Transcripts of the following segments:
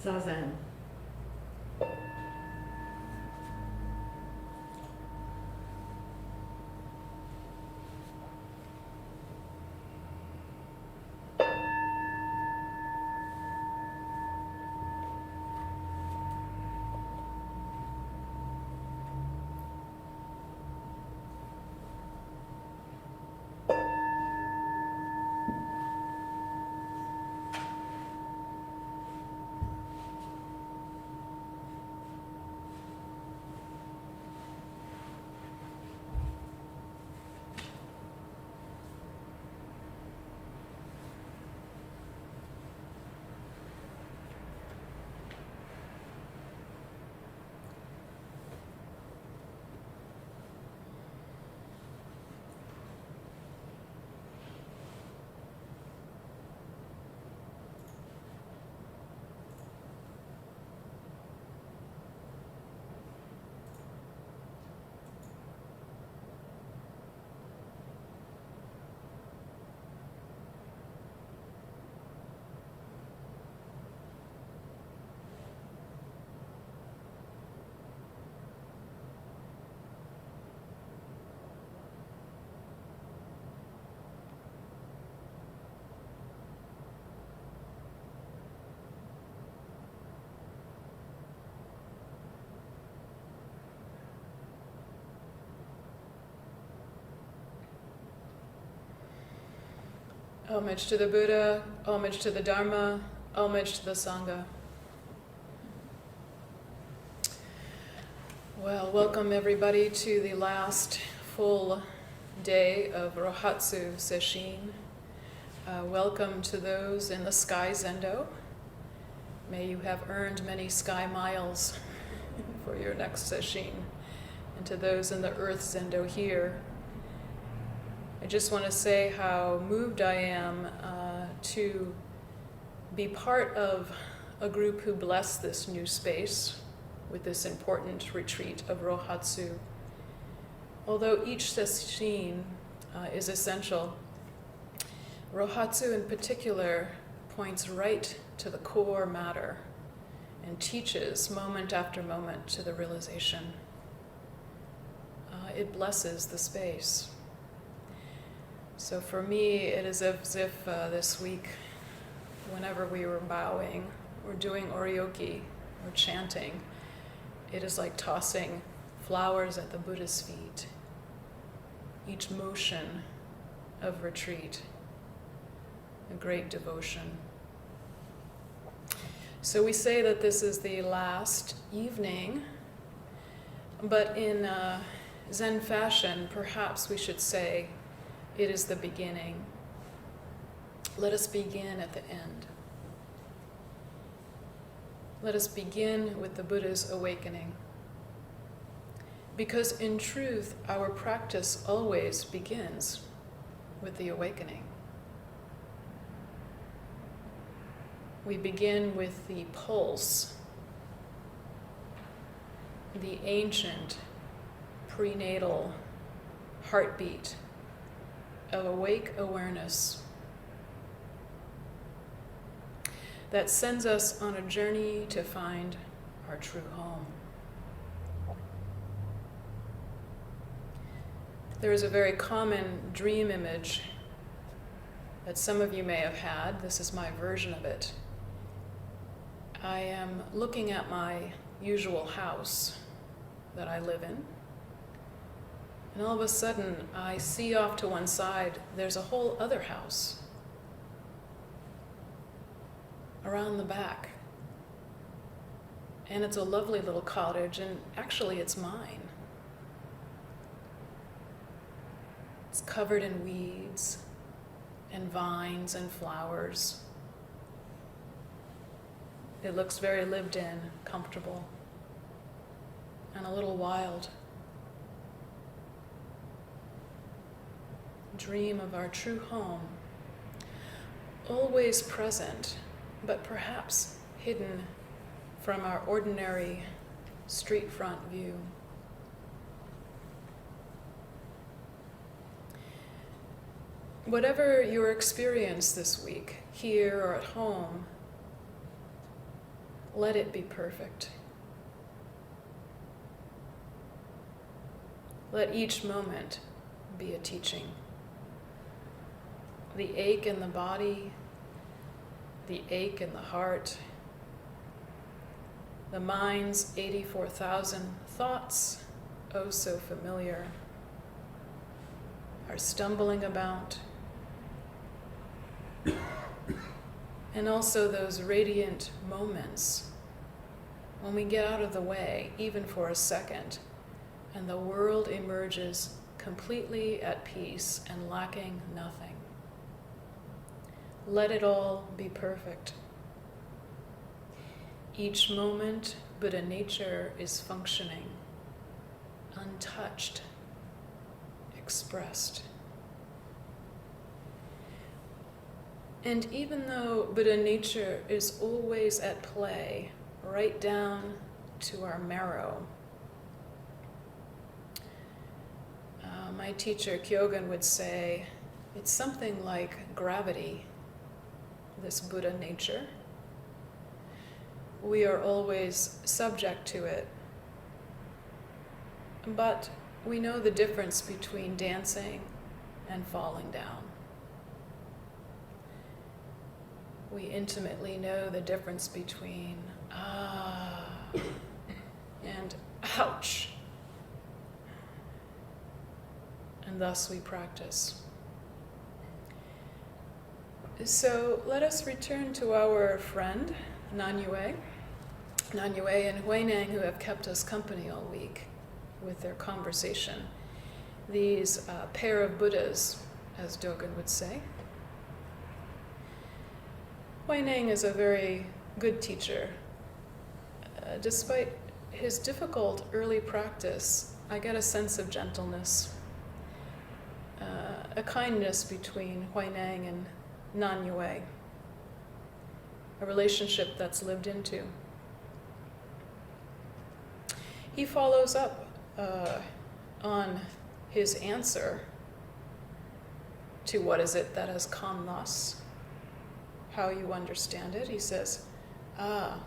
Zazen. Homage to the Buddha, homage to the Dharma, homage to the Sangha. Well, welcome everybody to the last full day of Rohatsu sesshin. Welcome to those in the Sky Zendo. May you have earned many sky miles for your next sesshin. And to those in the Earth Zendo here, I just want to say how moved I am to be part of a group who blessed this new space with this important retreat of Rohatsu. Although each sesshin is essential, Rohatsu in particular points right to the core matter and teaches moment after moment to the realization. It blesses the space. So for me, it is as if this week, whenever we were bowing, or doing oryoki, or chanting, it is like tossing flowers at the Buddha's feet. Each motion of retreat, a great devotion. So we say that this is the last evening, but in Zen fashion, perhaps we should say, it is the beginning. Let us begin at the end. Let us begin with the Buddha's awakening. Because in truth, our practice always begins with the awakening. We begin with the pulse, the ancient prenatal heartbeat of awake awareness that sends us on a journey to find our true home. There is a very common dream image that some of you may have had. This is my version of it. I am looking at my usual house that I live in, and all of a sudden, I see off to one side, there's a whole other house around the back. And it's a lovely little cottage, and actually it's mine. It's covered in weeds and vines and flowers. It looks very lived in, comfortable, and a little wild. Dream of our true home, always present, but perhaps hidden from our ordinary street front view. Whatever your experience this week, here or at home, let it be perfect. Let each moment be a teaching. The ache in the body, the ache in the heart, the mind's 84,000 thoughts, oh so familiar, are stumbling about. And also those radiant moments when we get out of the way, even for a second, and the world emerges completely at peace and lacking nothing. Let it all be perfect. Each moment, Buddha nature is functioning, untouched, expressed. And even though Buddha nature is always at play, right down to our marrow, my teacher Kyogen would say, it's something like gravity, this Buddha nature. We are always subject to it. But we know the difference between dancing and falling down. We intimately know the difference between and ouch. And thus we practice. So let us return to our friend, Nanyue and Huineng, who have kept us company all week with their conversation. These pair of Buddhas, as Dogen would say. Huineng is a very good teacher. Despite his difficult early practice, I get a sense of gentleness, a kindness between Huineng and Nanyue, a relationship that's lived into. He follows up on his answer to what is it that has come thus, how you understand it. He says, to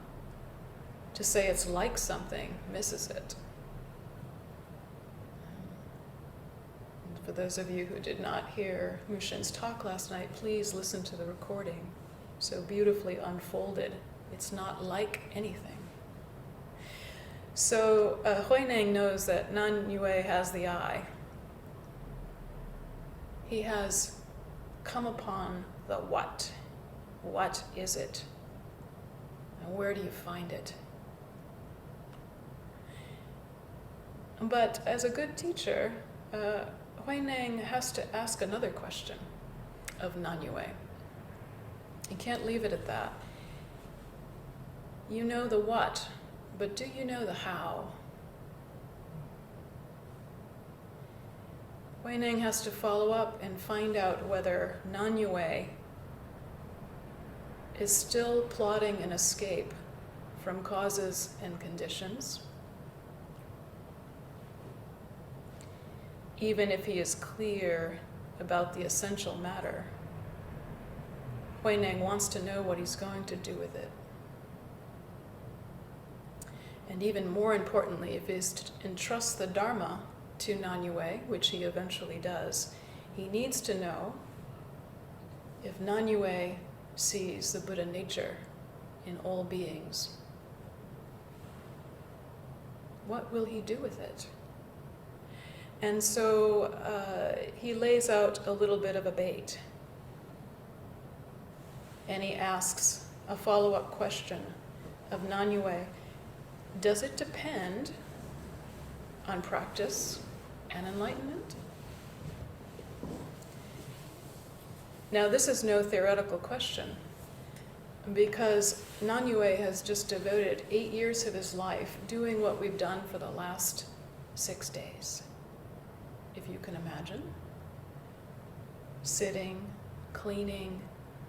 say it's like something misses it. For those of you who did not hear Mushin's talk last night, please listen to the recording. So beautifully unfolded. It's not like anything. So Huineng knows that Nanyue has the eye. He has come upon the what. What is it? And where do you find it? But as a good teacher, Huineng has to ask another question of Nanyue. You can't leave it at that. You know the what, but do you know the how? Huineng has to follow up and find out whether Nanyue is still plotting an escape from causes and conditions, even if he is clear about the essential matter. Huineng wants to know what he's going to do with it. And even more importantly, if he is to entrust the dharma to Nanyue, which he eventually does, he needs to know if Nanyue sees the Buddha nature in all beings. What will he do with it? And so he lays out a little bit of a bait. And he asks a follow-up question of Nanyue. Does it depend on practice and enlightenment? Now, this is no theoretical question, because Nanyue has just devoted 8 years of his life doing what we've done for the last 6 days. If you can imagine. Sitting, cleaning,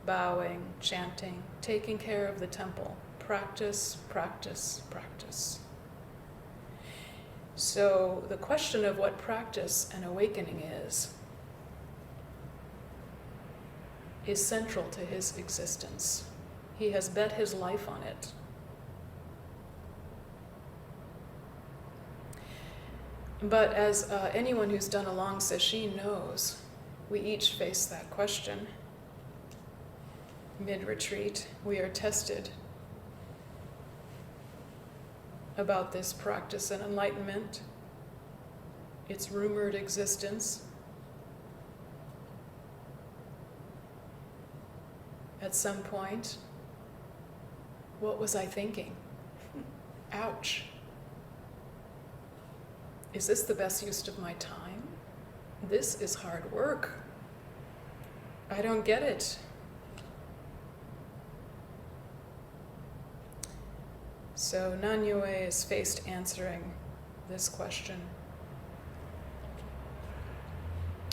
bowing, chanting, taking care of the temple. Practice, practice, practice. So the question of what practice and awakening is central to his existence. He has bet his life on it. But as anyone who's done a long sesshin knows, we each face that question. Mid-retreat, we are tested about this practice and enlightenment, its rumored existence. At some point, what was I thinking? Ouch. Is this the best use of my time? This is hard work. I don't get it. So Nanyue is faced answering this question.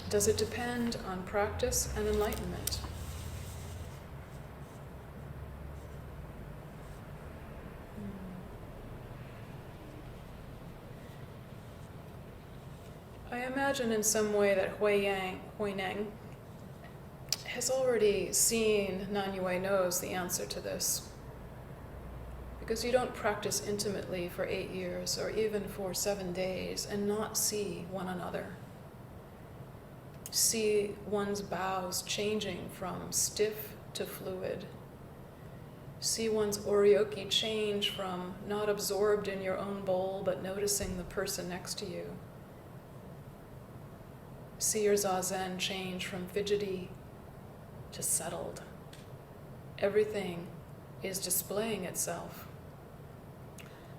Does it depend on practice and enlightenment? I imagine in some way that Huineng has already seen, Nanyue knows the answer to this. Because you don't practice intimately for 8 years or even for 7 days and not see one another. See one's bows changing from stiff to fluid. See one's oryoki change from not absorbed in your own bowl but noticing the person next to you. See your zazen change from fidgety to settled. Everything is displaying itself.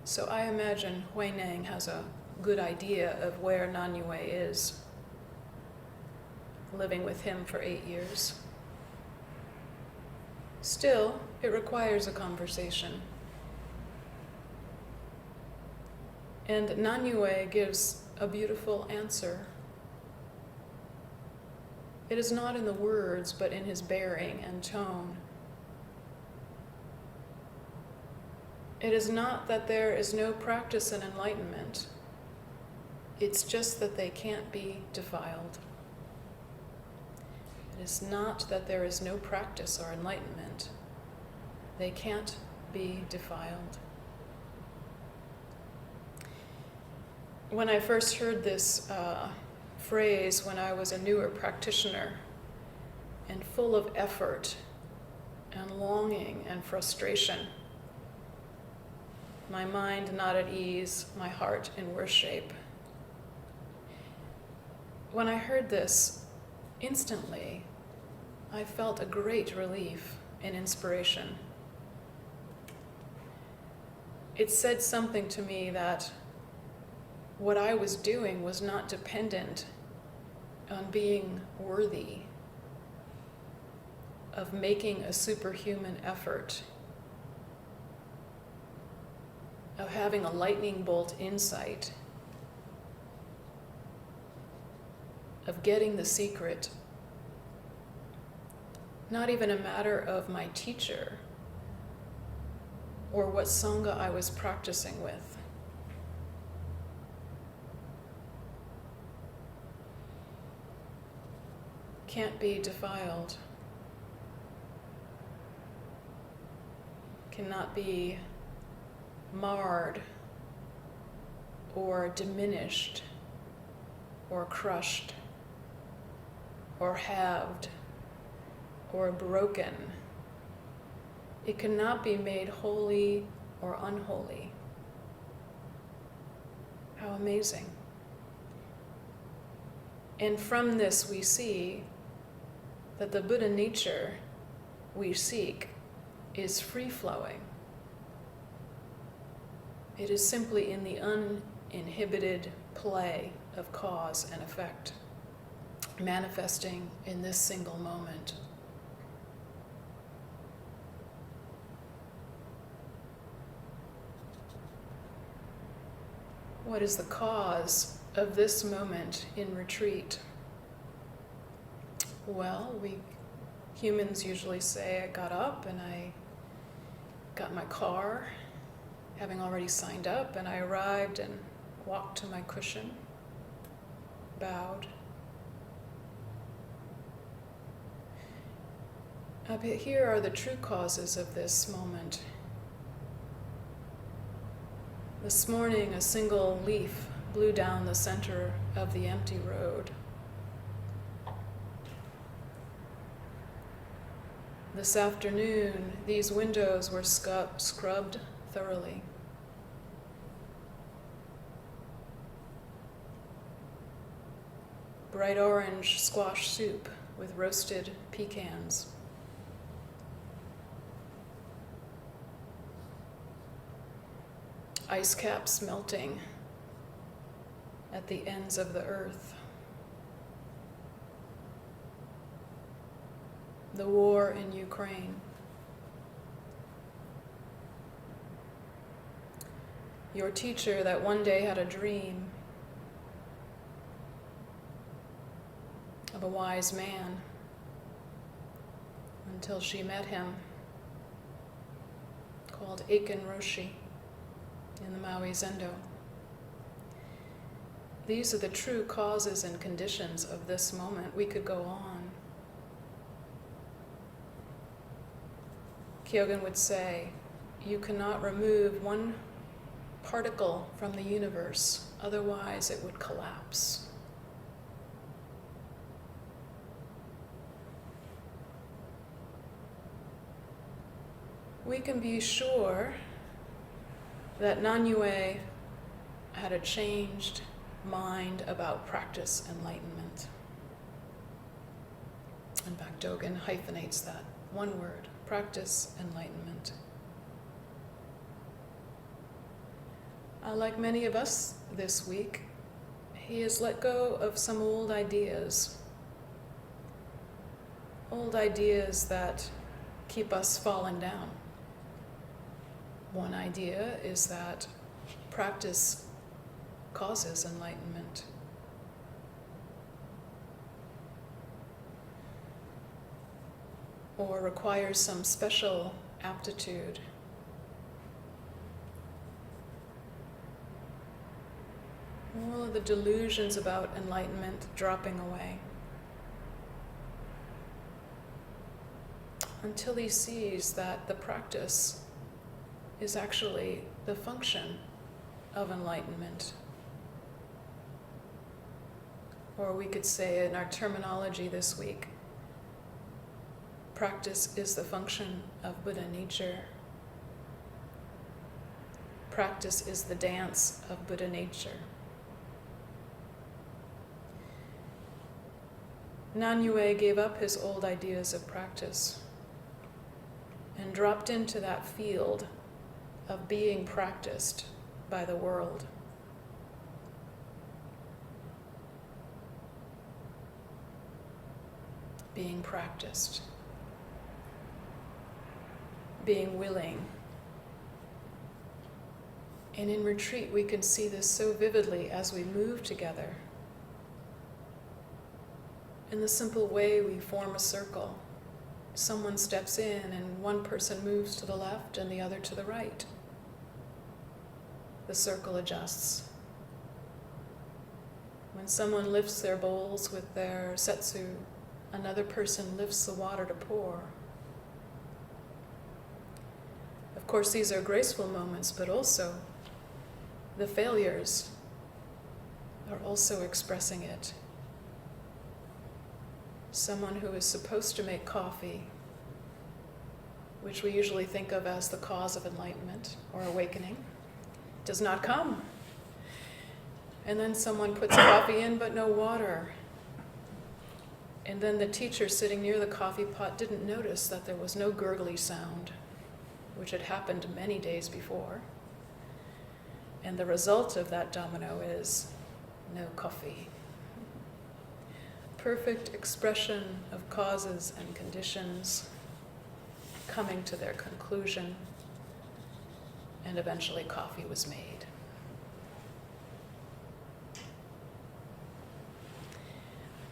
So I imagine Huineng has a good idea of where Nanyue is, living with him for 8 years. Still, it requires a conversation. And Nanyue gives a beautiful answer. It is not in the words, but in his bearing and tone. It is not that there is no practice in enlightenment. It's just that they can't be defiled. It is not that there is no practice or enlightenment. They can't be defiled. When I first heard this phrase when I was a newer practitioner and full of effort and longing and frustration, my mind not at ease, my heart in worse shape. When I heard this, instantly, I felt a great relief and inspiration. It said something to me that what I was doing was not dependent on being worthy of making a superhuman effort, of having a lightning bolt insight, of getting the secret. Not even a matter of my teacher or what Sangha I was practicing with. Can't be defiled. Cannot be marred or diminished or crushed or halved or broken. It cannot be made holy or unholy. How amazing. And from this we see that the Buddha nature we seek is free-flowing. It is simply in the uninhibited play of cause and effect, manifesting in this single moment. What is the cause of this moment in retreat? Well, we humans usually say I got up and I got my car, having already signed up, and I arrived and walked to my cushion, bowed. But here are the true causes of this moment. This morning, a single leaf blew down the center of the empty road. This afternoon, these windows were scrubbed thoroughly. Bright orange squash soup with roasted pecans. Ice caps melting at the ends of the earth. The war in Ukraine. Your teacher that one day had a dream of a wise man until she met him, called Aiken Roshi in the Maui Zendo. These are the true causes and conditions of this moment. We could go on. Kyogen would say, you cannot remove one particle from the universe, otherwise it would collapse. We can be sure that Nanyue had a changed mind about practice enlightenment. In fact, Dogen hyphenates that one word, practice enlightenment. Like many of us this week, he has let go of some old ideas that keep us falling down. One idea is that practice causes enlightenment. Or requires some special aptitude. All of the delusions about enlightenment dropping away. Until he sees that the practice is actually the function of enlightenment. Or we could say in our terminology this week, practice is the function of Buddha nature. Practice is the dance of Buddha nature. Nanyue gave up his old ideas of practice and dropped into that field of being practiced by the world. Being practiced. Being willing. And in retreat, we can see this so vividly as we move together. In the simple way we form a circle. Someone steps in and one person moves to the left and the other to the right. The circle adjusts. When someone lifts their bowls with their setsu, another person lifts the water to pour. Of course, these are graceful moments, but also the failures are also expressing it. Someone who is supposed to make coffee, which we usually think of as the cause of enlightenment or awakening, does not come. And then someone puts coffee in but no water. And then the teacher sitting near the coffee pot didn't notice that there was no gurgly sound, which had happened many days before. And the result of that domino is no coffee. Perfect expression of causes and conditions coming to their conclusion, and eventually coffee was made.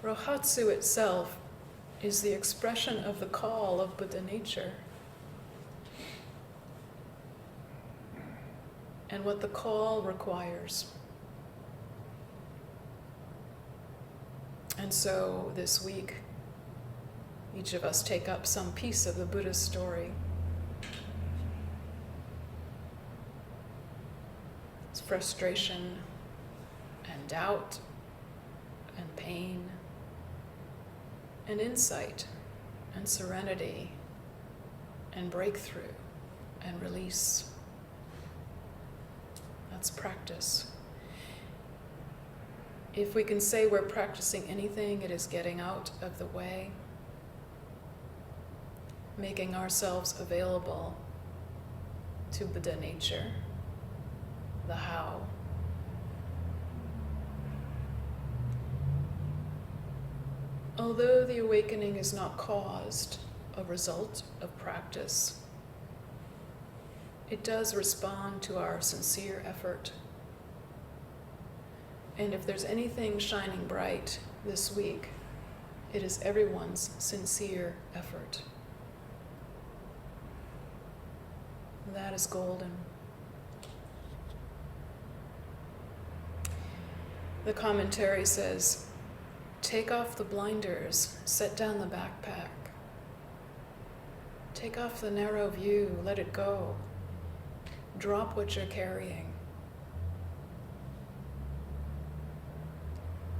Rohatsu itself is the expression of the call of Buddha nature. And what the call requires. And so this week, each of us take up some piece of the Buddha's story. It's frustration, and doubt and pain and insight and serenity and breakthrough and release. That's practice. If we can say we're practicing anything, it is getting out of the way, making ourselves available to Buddha nature, the how. Although the awakening is not caused a result of practice, it does respond to our sincere effort. And if there's anything shining bright this week, it is everyone's sincere effort. That is golden. The commentary says, take off the blinders, set down the backpack. Take off the narrow view, let it go. Drop what you're carrying.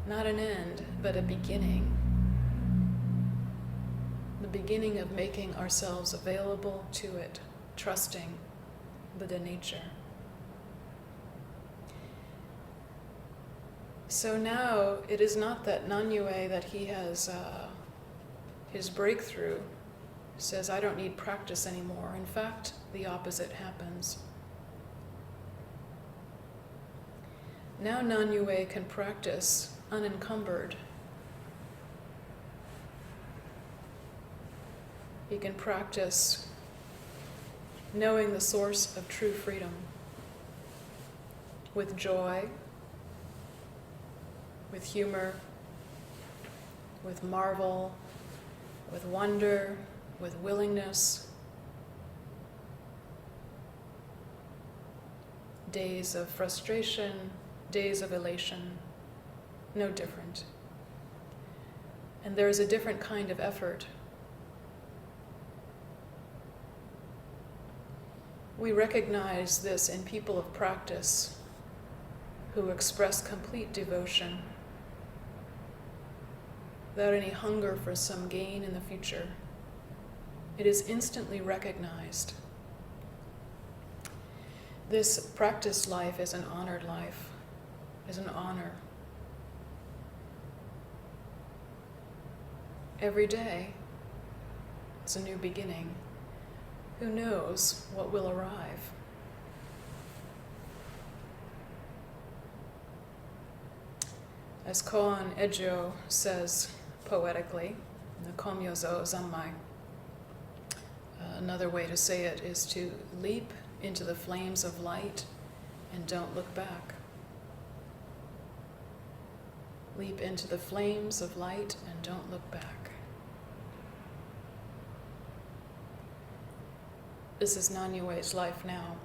Not an end, but a beginning. The beginning of making ourselves available to it, trusting Buddha nature. So now it is not that Nanyue, that he has his breakthrough, says, I don't need practice anymore. In fact, the opposite happens. Now Nanyue can practice unencumbered. He can practice knowing the source of true freedom with joy, with humor, with marvel, with wonder, with willingness. Days of frustration, days of elation, no different. And there is a different kind of effort. We recognize this in people of practice who express complete devotion without any hunger for some gain in the future. It is instantly recognized. This practice life is an honored life, is an honor. Every day is a new beginning. Who knows what will arrive? As Koan Ejo says poetically, the Komyozo Zammai, another way to say it is to leap into the flames of light and don't look back. Leap into the flames of light and don't look back. This is Nanyue's life now.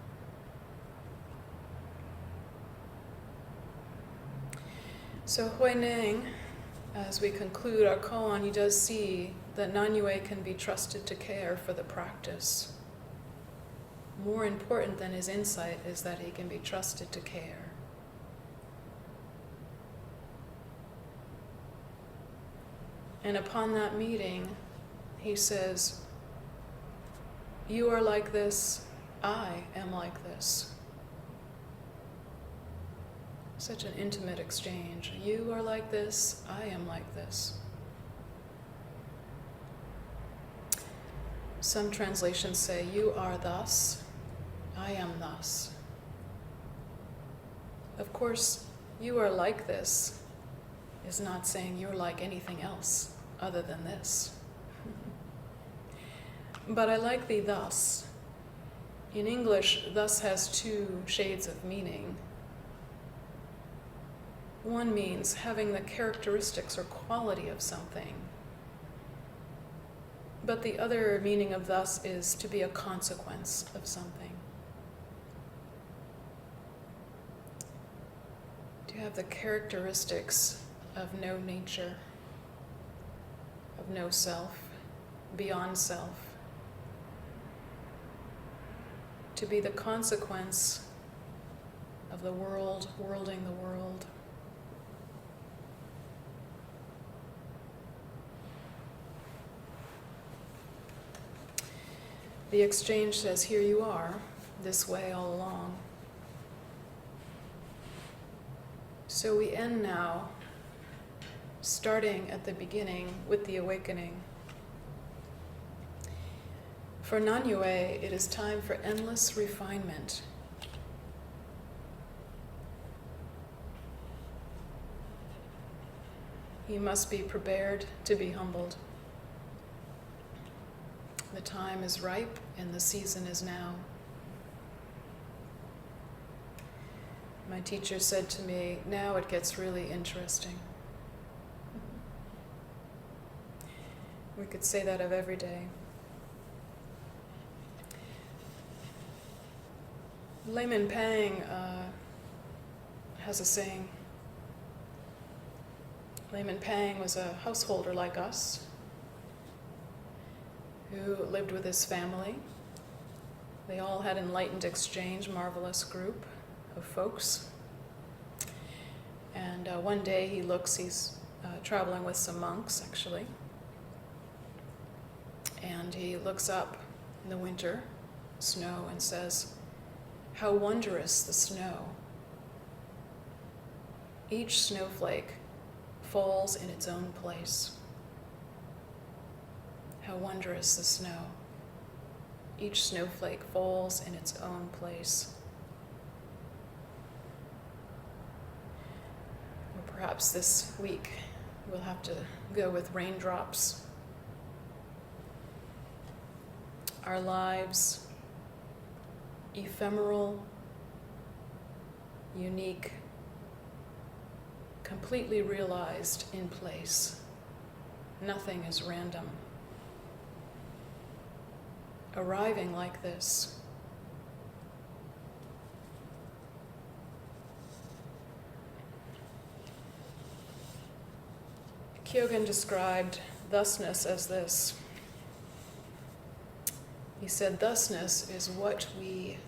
So Huineng, as we conclude our koan, he does see that Nanyue can be trusted to care for the practice. More important than his insight is that he can be trusted to care. And upon that meeting, he says, you are like this, I am like this. Such an intimate exchange. You are like this, I am like this. Some translations say, you are thus, I am thus. Of course, you are like this is not saying you're like anything else other than this. But I like the thus. In English, thus has two shades of meaning. One means having the characteristics or quality of something. But the other meaning of thus is to be a consequence of something. To have the characteristics of no nature, of no self, beyond self. To be the consequence of the world, worlding the world. The exchange says, here you are, this way all along. So we end now, starting at the beginning with the awakening. For Nanyue, it is time for endless refinement. He must be prepared to be humbled. The time is ripe and the season is now. My teacher said to me, now it gets really interesting. We could say that of every day. Layman Pang has a saying. Layman Pang was a householder like us who lived with his family. They all had enlightened exchange, marvelous group of folks. And one day he's traveling with some monks actually. And he looks up in the winter, snow, and says, how wondrous the snow. Each snowflake falls in its own place. How wondrous the snow. Each snowflake falls in its own place. Or perhaps this week we'll have to go with raindrops. Our lives, ephemeral, unique, completely realized in place. Nothing is random. Arriving like this. Kyogen described thusness as this. He said, thusness is what we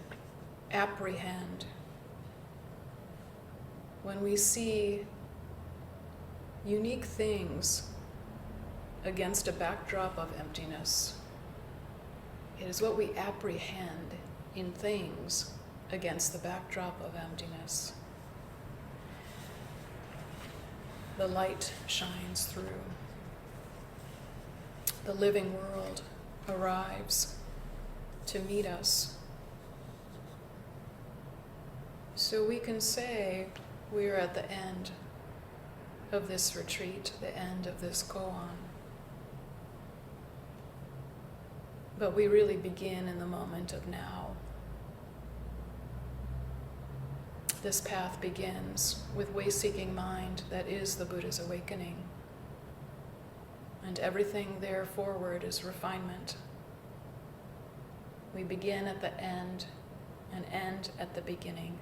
apprehend when we see unique things against a backdrop of emptiness. It is what we apprehend in things against the backdrop of emptiness. The light shines through. The living world arrives to meet us. So we can say we are at the end of this retreat, the end of this koan. But we really begin in the moment of now. This path begins with way-seeking mind that is the Buddha's awakening. And everything there forward is refinement. We begin at the end and end at the beginning.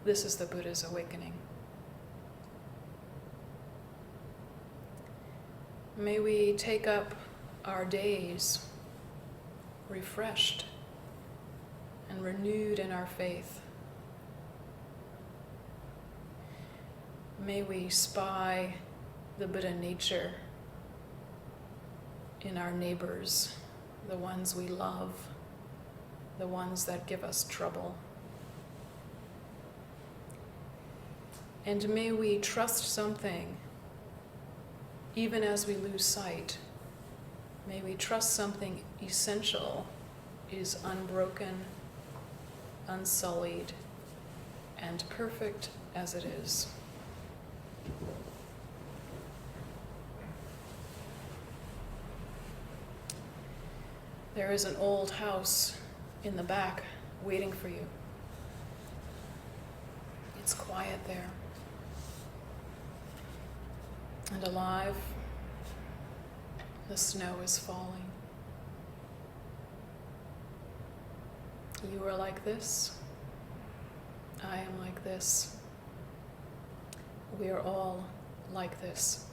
This is the Buddha's awakening. May we take up our days refreshed and renewed in our faith. May we spy the Buddha nature in our neighbors, the ones we love, the ones that give us trouble. And may we trust something, even as we lose sight. May we trust something essential is unbroken, unsullied, and perfect as it is. There is an old house in the back waiting for you. It's quiet there. And alive, the snow is falling. You are like this. I am like this. We are all like this.